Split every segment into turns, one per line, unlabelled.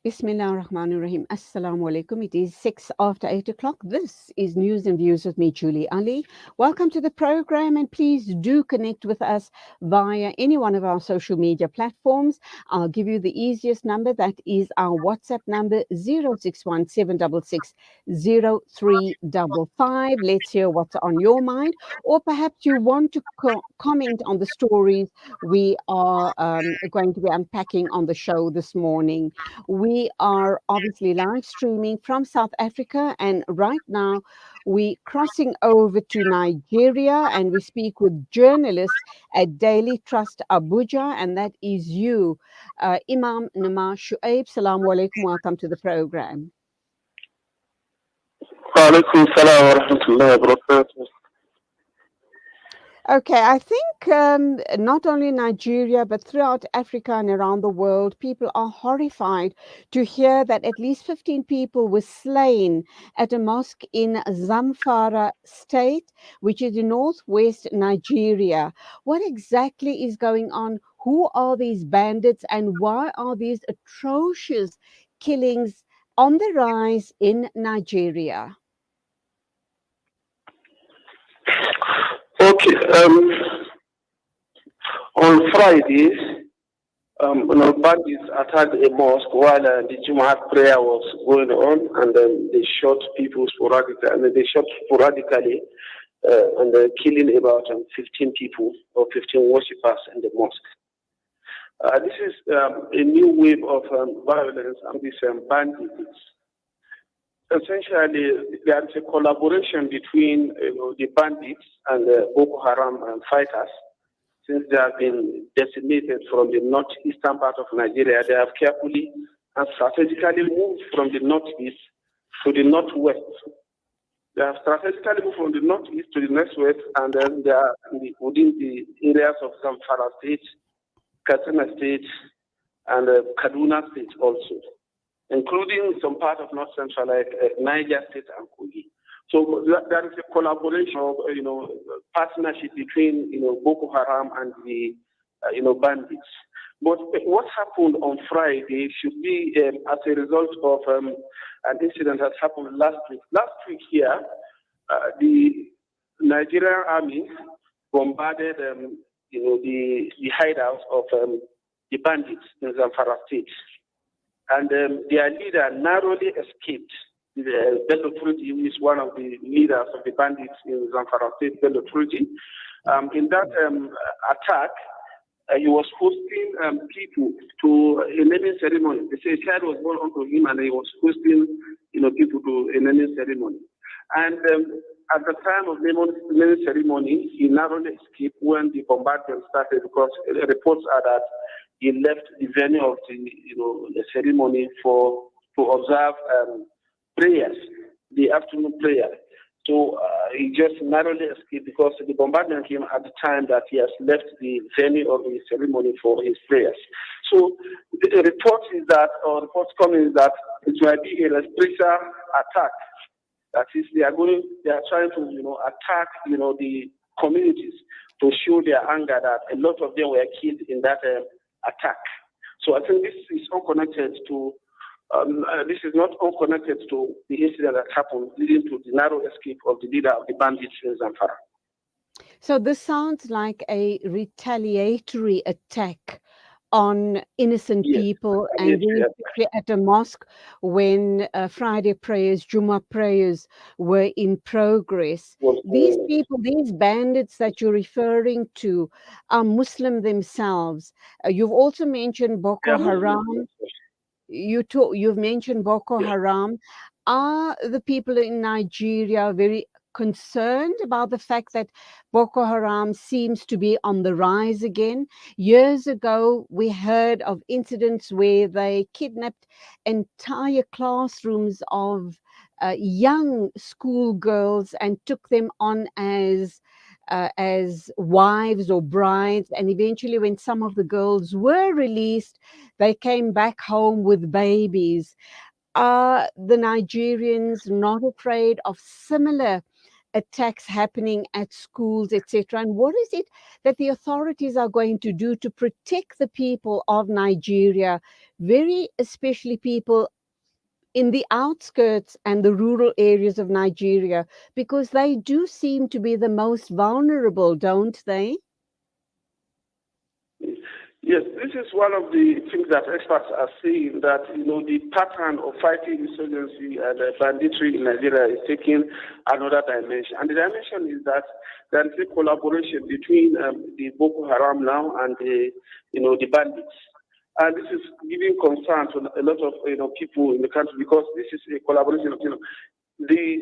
Bismillah ar-Rahman ar-Rahim. Assalamu alaikum. It is 6 after 8 o'clock. This is News and Views with me, Julie Ali. Welcome to the program, and please do connect with us via any one of our social media platforms. I'll give you the easiest number. That is our WhatsApp number, 0617660355. Let's hear what's on your mind. Or perhaps you want to comment on the stories we are going to be unpacking on the show this morning. We are obviously live streaming from South Africa, and right now we're crossing over to Nigeria, and we speak with journalists at Daily Trust Abuja, and that is you, Imam Nma Shuaib. Salaam alaikum. Welcome to the program.
Walaikum salam wa rahmatullahi wa barakatuh.
Okay, I think not only in Nigeria, but throughout Africa and around the world, people are horrified to hear that at least 15 people were slain at a mosque in Zamfara state, which is in northwest Nigeria. What exactly is going on? Who are these bandits, and why are these atrocious killings on the rise in Nigeria?
Okay, on Friday, bandits attacked a mosque while the Jumu'at prayer was going on, and then they shot people sporadically, and killing about 15 people or 15 worshippers in the mosque. This is a new wave of violence and these bandits. Essentially, there is a collaboration between the bandits and the Boko Haram fighters. Since they have been decimated from the northeastern part of Nigeria, they have carefully and strategically moved from the northeast to the northwest. They have strategically moved from the northeast to the northwest, and then they are within the areas of Zamfara state, Katsina state, and Kaduna state also, including some part of North Central like Niger State and Kogi. So there is a collaboration of partnership between Boko Haram and the bandits. But what happened on Friday should be as a result of an incident that happened last week. Last week here, the Nigerian army bombarded the hideouts of the bandits in Zamfara state. And their leader narrowly escaped. Bello Turji, who is one of the leaders of the bandits in Zamfara State, Bello Turji. In that attack, he was hosting people to a naming ceremony. They say a child was born unto him, and he was hosting people to a naming ceremony. And at the time of the naming ceremony, he narrowly escaped when the bombardment started, because reports are that he left the venue of the ceremony to observe prayers, the afternoon prayer. So he just narrowly escaped because the bombardment came at the time that he has left the venue of the ceremony for his prayers. So the report is that, or reports coming is that it might be a reprisal attack. That is, they are trying to attack the communities to show their anger that a lot of them were killed in that attack. So I think this is unconnected to. This is not unconnected to the incident that happened, leading to the narrow escape of the leader of the bandits in Zamfara.
So this sounds like a retaliatory attack on innocent people, and very quickly at a mosque when Friday prayers, Jummah prayers were in progress. These people, these bandits that you're referring to, are Muslim themselves. You've also mentioned Boko Haram. You've mentioned Boko Haram. Are the people in Nigeria very concerned about the fact that Boko Haram seems to be on the rise again? Years ago, we heard of incidents where they kidnapped entire classrooms of young schoolgirls and took them on as wives or brides, and eventually when some of the girls were released, they came back home with babies. Are the Nigerians not afraid of similar attacks happening at schools, etc.? And what is it that the authorities are going to do to protect the people of Nigeria, very especially people in the outskirts and the rural areas of Nigeria, because they do seem to be the most vulnerable, don't they?
Yes, this is one of the things that experts are saying, that the pattern of fighting insurgency and banditry in Nigeria is taking another dimension. And the dimension is that there is a collaboration between the Boko Haram now and the bandits. And this is giving concern to a lot of people in the country, because this is a collaboration of the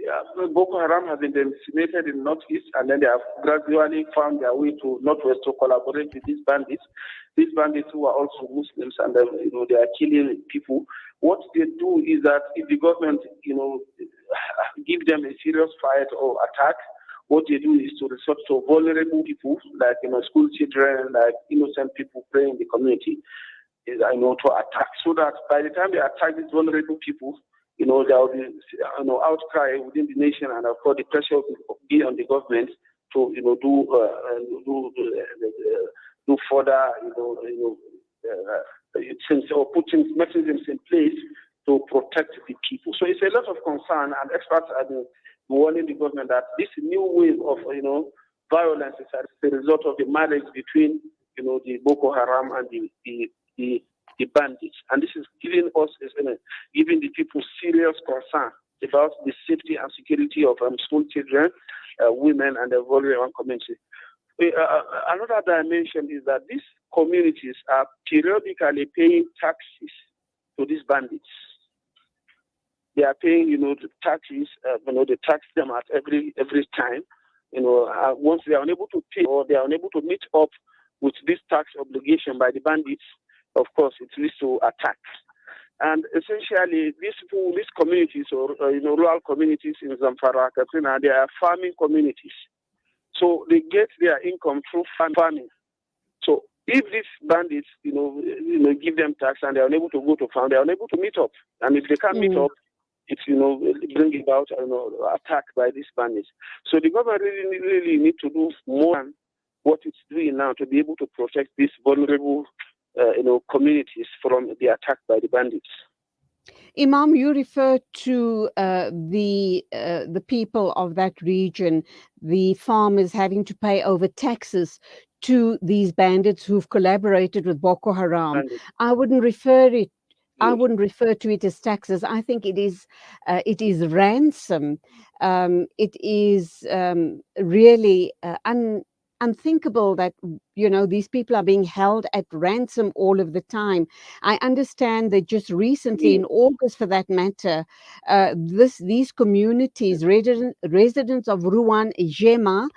Boko Haram has been decimated in northeast, and then they have gradually found their way to northwest to collaborate with these bandits. These bandits who are also Muslims, and they are killing people. What they do is that if the government give them a serious fight or attack, what they do is to resort to vulnerable people like school children, like innocent people praying in the community, to attack, so that by the time they attack these vulnerable people, there will be outcry within the nation, and of course the pressure will be on the government to do further or put mechanisms in place to protect the people. So it's a lot of concern, and experts have been warning the government that this new wave of violence is as a result of the marriage between the Boko Haram and the bandits, and this is giving the people serious concern about the safety and security of school children, women, and the vulnerable community. Another dimension is that these communities are periodically paying taxes to these bandits. They are paying, the taxes. They tax them at every time. Once they are unable to pay, or they are unable to meet up with this tax obligation by the bandits, of course, it leads to attacks. And essentially, these communities, or rural communities in Zamfara, Katsina, they are farming communities. So they get their income through farming. So if these bandits, give them tax and they are unable to go to farm, they are unable to meet up. And if they can't meet up, it's bring about attack by these bandits. So the government really need to do more than what it's doing now to be able to protect these vulnerable communities from the attack by the bandits.
Imam, you refer to the people of that region, the farmers having to pay over taxes to these bandits who've collaborated with Boko Haram. I wouldn't refer to it as taxes. I think it is ransom. It is really unthinkable that these people are being held at ransom all of the time. I understand that just recently, in August for that matter, these communities, residents of Ruwan Jema,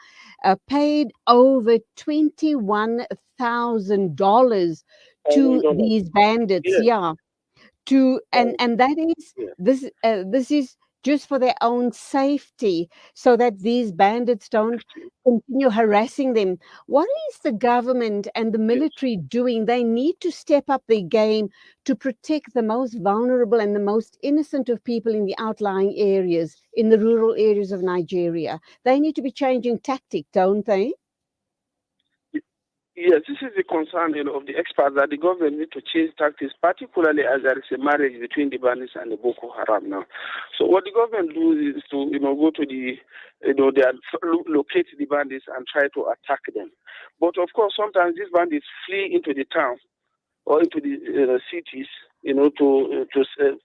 paid over $21,000 to these bandits. And that is this is just for their own safety, so that these bandits don't continue harassing them. What is the government and the military doing? They need to step up their game to protect the most vulnerable and the most innocent of people in the outlying areas, in the rural areas of Nigeria. They need to be changing tactic, don't they?
Yes, this is the concern of the experts, that the government need to change tactics, particularly as there is a marriage between the bandits and the Boko Haram now. So what the government do is to go to they locate the bandits and try to attack them. But of course, sometimes these bandits flee into the town or into the cities,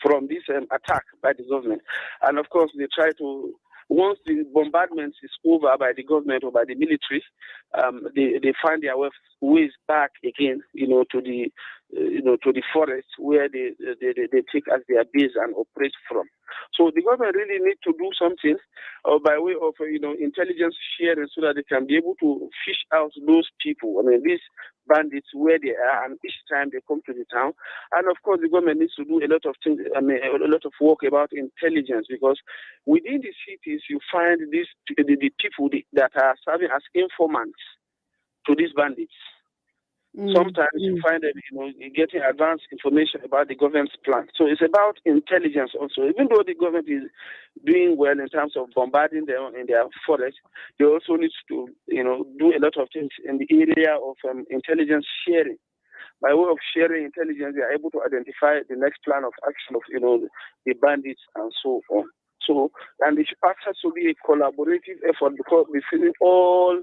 from this attack by the government. And of course, they try to. Once the bombardment is over by the government or by the military, they find their ways back again, to the forest where they take as their base and operate from. So the government really needs to do something by way of intelligence sharing, so that they can be able to fish out those people. These bandits, where they are, and each time they come to the town. And of course, the government needs to do a lot of things. A lot of work about intelligence, because within the cities you find the people that are serving as informants to these bandits. Sometimes you find that you're getting advanced information about the government's plan. So it's about intelligence also. Even though the government is doing well in terms of bombarding them in their forest, they also need to do a lot of things in the area of intelligence sharing. By way of sharing intelligence, they are able to identify the next plan of action of the bandits and so on. So, and it has to be a collaborative effort because between all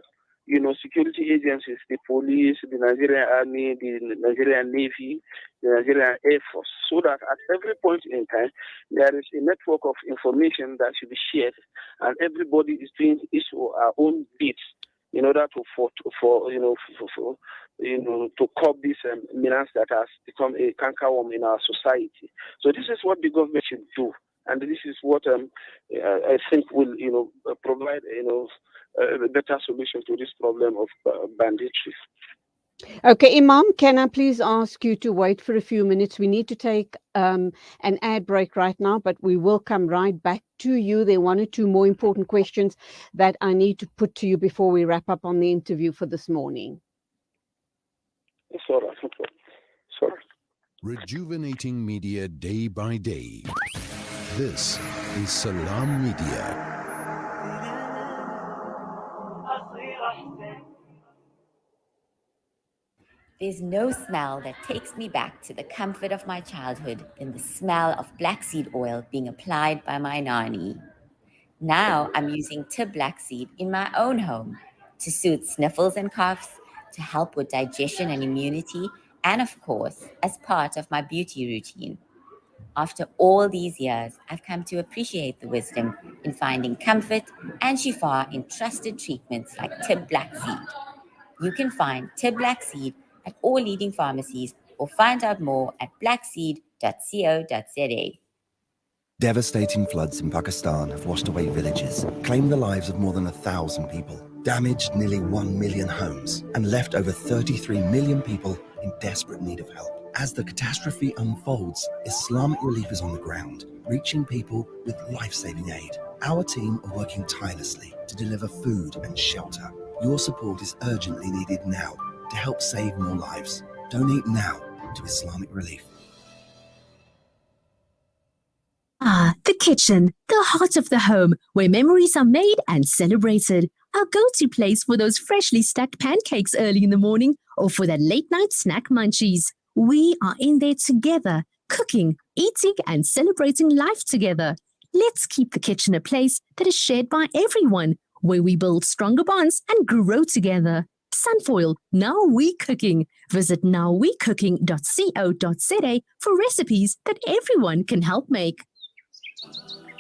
security agencies, the police, the Nigerian Army, the Nigerian Navy, the Nigerian Air Force, so that at every point in time there is a network of information that should be shared, and everybody is doing his or our own bits in order to to curb this menace that has become a cankerworm in our society. So this is what the government should do, and this is what I think will provide a better solution to this problem of banditry.
Okay, Imam, can I please ask you to wait for a few minutes? We need to take an ad break right now, but we will come right back to you. There are one or two more important questions that I need to put to you before we wrap up on the interview for this morning.
It's all right. Sorry.
Rejuvenating media day by day. This is Salam Media.
There's no smell that takes me back to the comfort of my childhood than the smell of black seed oil being applied by my nanny. Now I'm using Tib black seed in my own home to soothe sniffles and coughs, to help with digestion and immunity, and of course, as part of my beauty routine. After all these years, I've come to appreciate the wisdom in finding comfort and shifa in trusted treatments like Tib black seed. You can find Tib black seed at all leading pharmacies or find out more at blackseed.co.za.
Devastating floods in Pakistan have washed away villages, claimed the lives of more than 1,000 people, damaged nearly 1 million homes, and left over 33 million people in desperate need of help. As the catastrophe unfolds, Islamic Relief is on the ground, reaching people with life-saving aid. Our team are working tirelessly to deliver food and shelter. Your support is urgently needed now to help save more lives. Donate now to Islamic Relief.
The kitchen, the heart of the home, where memories are made and celebrated. Our go-to place for those freshly stacked pancakes early in the morning or for that late-night snack munchies. We are in there together, cooking, eating, and celebrating life together. Let's keep the kitchen a place that is shared by everyone, where we build stronger bonds and grow together. Sunfoil, Now We Cooking. Visit nowwecooking.co.za for recipes that everyone can help make.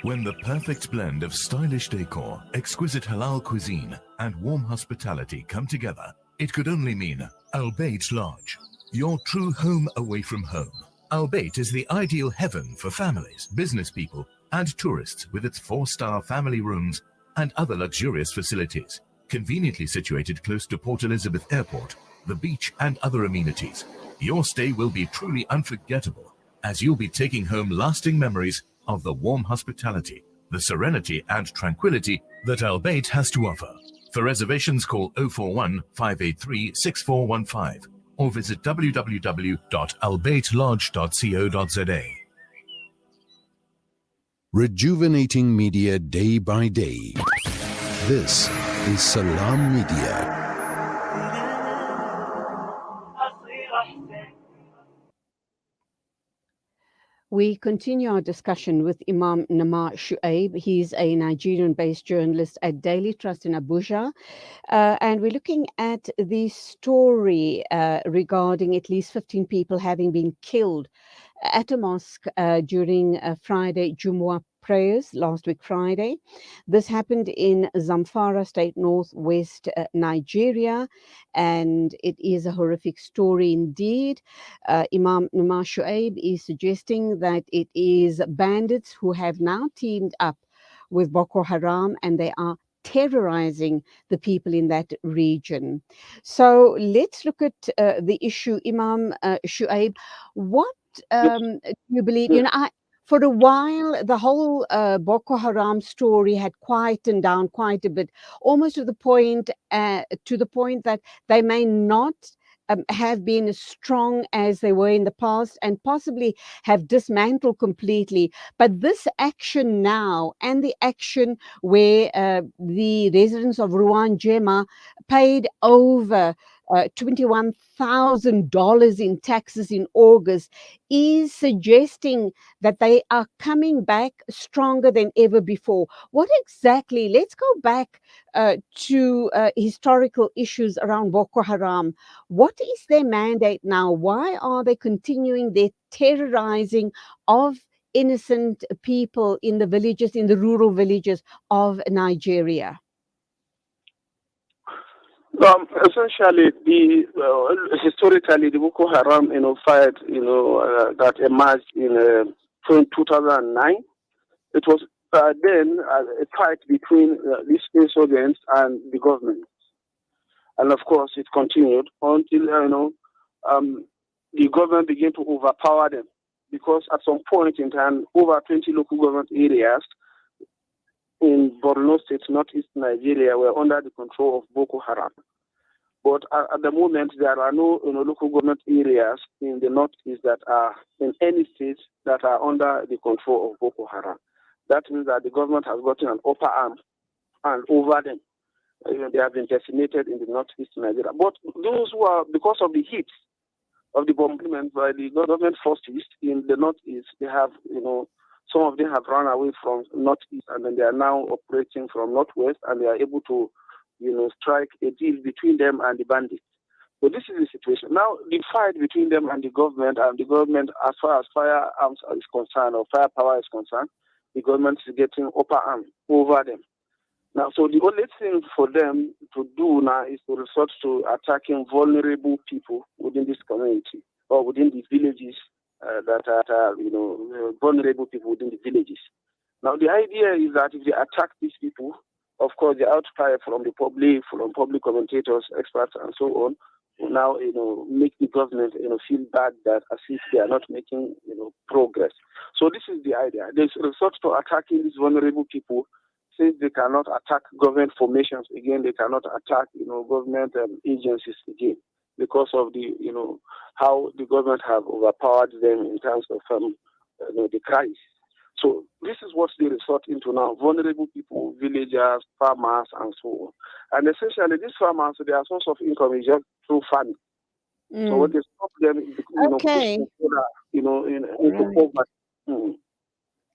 When the perfect blend of stylish decor, exquisite halal cuisine, and warm hospitality come together, it could only mean Al Bayt Lodge, your true home away from home. Al Bayt is the ideal heaven for families, business people, and tourists with its 4-star family rooms and other luxurious facilities. Conveniently situated close to Port Elizabeth Airport, the beach, and other amenities, your stay will be truly unforgettable, as you'll be taking home lasting memories of the warm hospitality, the serenity and tranquility that Al Bayt has to offer. For reservations, call 041 583 6415 or visit www.albaytlodge.co.za.
Rejuvenating media day by day. This is Salam Media.
We continue our discussion with Imam Nma Shuaib. He's a Nigerian-based journalist at Daily Trust in Abuja. And we're looking at the story regarding at least 15 people having been killed at a mosque during Friday Jumu'ah prayers last week Friday. This happened in Zamfara state, northwest Nigeria, and it is a horrific story indeed. Imam Nma Shuaib is suggesting that it is bandits who have now teamed up with Boko Haram, and they are terrorizing the people in that region. So let's look at the issue, Imam Shuaib. What do you believe? You know, for a while, the whole Boko Haram story had quietened down quite a bit, almost to the point that they may not have been as strong as they were in the past and possibly have dismantled completely. But this action now and the action where the residents of Ruan Jema paid over $21,000 in taxes in August is suggesting that they are coming back stronger than ever before. What exactly? Let's go back to historical issues around Boko Haram. What is their mandate now? Why are they continuing their terrorizing of innocent people in the villages, in the rural villages of Nigeria?
Essentially, historically, the Boko Haram, fight, that emerged in 2009. It was then a fight between these insurgents and the government, and of course, it continued until the government began to overpower them, because at some point in time, over 20 local government areas in Borno State, northeast Nigeria, were under the control of Boko Haram. But at the moment, there are no local government areas in the northeast that are in any state that are under the control of Boko Haram. That means that the government has gotten an upper arm and over them. They have been decimated in the northeast Nigeria. But those who are, because of the hits of the bombardment by the government forces in the northeast, they have, some of them have run away from northeast, and then they are now operating from northwest, and they are able to, strike a deal between them and the bandits. So this is the situation. Now, the fight between them and the government, as far as firearms is concerned, or firepower is concerned, the government is getting upper arm over them. Now, so the only thing for them to do now is to resort to attacking vulnerable people within this community or within the villages that are, vulnerable people within the villages. Now, the idea is that if they attack these people, of course, the outcry from the public, from public commentators, experts, and so on, will now, make the government, feel bad that as if they are not making, progress. So this is the idea. They resort to attacking these vulnerable people. Since they cannot attack government formations again, they cannot attack, government agencies again, because of the, how the government have overpowered them in terms of, the crisis. So this is what they resort into now: vulnerable people, villagers, farmers, and so on. And essentially, these farmers, their source of income is just through farming. So when they stop them,
Okay.
into poverty.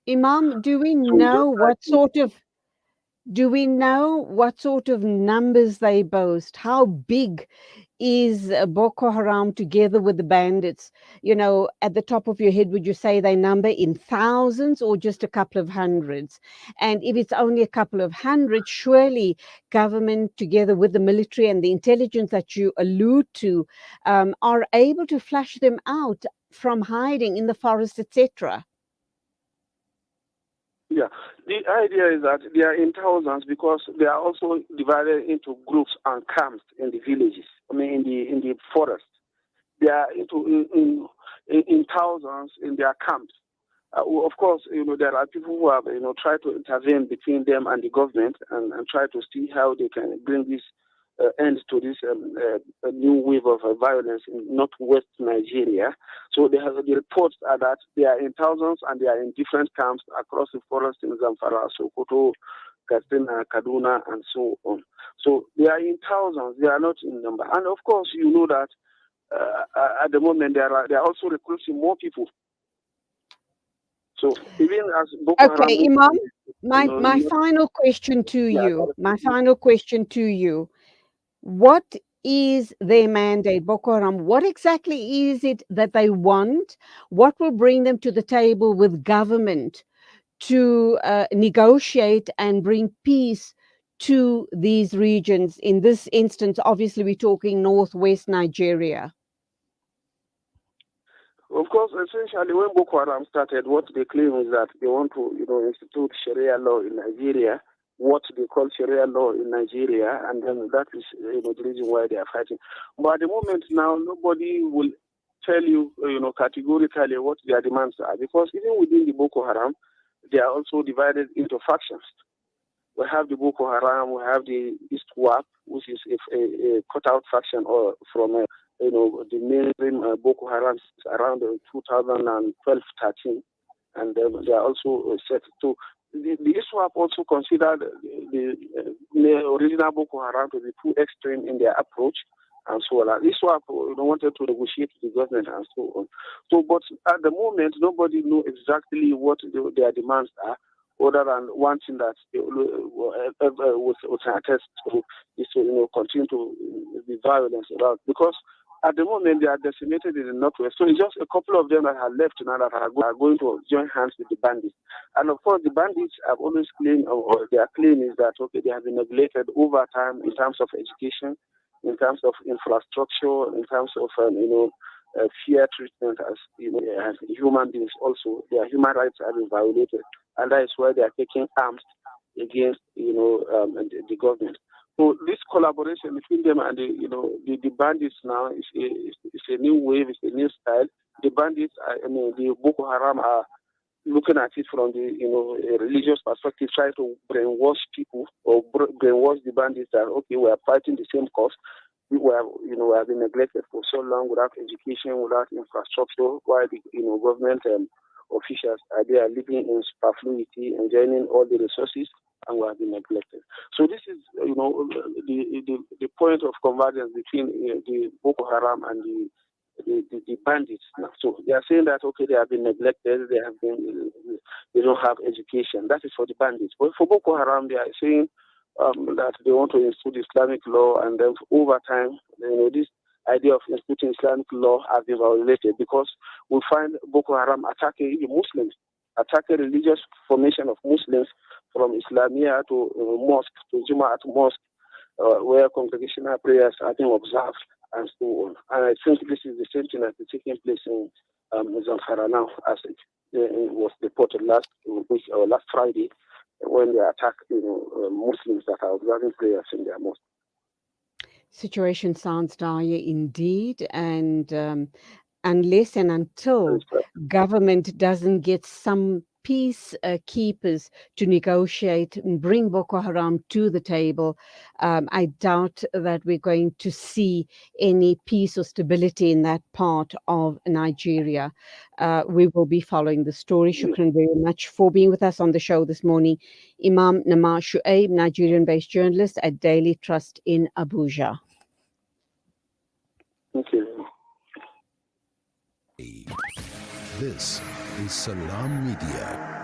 Imam, do we know what sort of numbers they boast? How big is Boko Haram together with the bandits? At the top of your head, would you say they number in thousands or just a couple of hundreds? And if it's only a couple of hundreds, surely government together with the military and the intelligence that you allude to are able to flush them out from hiding in the forest, etc.
Yeah, the idea is that they are in thousands because they are also divided into groups and camps in the villages. In the forest, they are in thousands in their camps. Of course, there are people who have tried to intervene between them and the government and try to see how they can bring this end to this new wave of violence in northwest Nigeria. So the reports are that they are in thousands and they are in different camps across the forest in Zamfara, Sokoto, Katsina, Kaduna, and so on. So they are in thousands, they are not in number. And of course, you know that at the moment they are also recruiting more people. So even as Boko Haram...
Okay, Imam, my final question to you. What is their mandate, Boko Haram? What exactly is it that they want? What will bring them to the table with government to negotiate and bring peace to these regions? In this instance, obviously, we're talking northwest Nigeria.
Of course, essentially, when Boko Haram started, what they claim is that they want to, institute Sharia law in Nigeria, what they call Sharia law in Nigeria, and then that is, the reason why they are fighting. But at the moment now, nobody will tell you, categorically what their demands are, because even within the Boko Haram, they are also divided into factions. We have the Boko Haram, we have the ISWAP, which is a cut-out faction or from the mainstream Boko Haram around 2012-13, and they are also set to. The ISWAP also considered the original Boko Haram to be too extreme in their approach, and so on. ISWAP wanted to negotiate with the government and so on. So, but at the moment, nobody knows exactly what their demands are, other than one thing that was attest to is to continue to be violence around, because at the moment they are decimated in the northwest. So it's just a couple of them that are left now that are going to join hands with the bandits. And of course, the bandits have always claimed, or their claim is that they have been neglected over time in terms of education, in terms of infrastructure, in terms of fair treatment as human beings. Also, their human rights have been violated, and that is why they are taking arms against the government. So this collaboration between them and the bandits now is a new wave, it's a new style. The bandits, the Boko Haram are looking at it from the a religious perspective, trying to brainwash people or brainwash the bandits that we are fighting the same cause. We have been neglected for so long without education, without infrastructure, while the government officials are there living in superfluity, enjoying all the resources, and we have been neglected. So this is the point of convergence between the Boko Haram and the bandits now. So they are saying that they have been neglected, they don't have education. That is for the bandits. But for Boko Haram, they are saying that they want to institute Islamic law, and then over time, this idea of instituting Islamic law has been violated, because we find Boko Haram attacking the Muslims, attacking religious formation of Muslims from Islamia to mosque, to Jumaat mosque, where congregational prayers are being observed, and so on. And I think this is the same thing that is taking place in Zamfara now, as it was reported last Friday, when they attacked Muslims that are observing prayers in their mosque.
Situation sounds dire indeed, and unless and until government doesn't get some peace keepers to negotiate and bring Boko Haram to the table, I doubt that we're going to see any peace or stability in that part of Nigeria. We will be following the story. Shukran very much for being with us on the show this morning. Imam Nma Shuaib, Nigerian-based journalist at Daily Trust in Abuja.
Thank you.
This is Salam Media.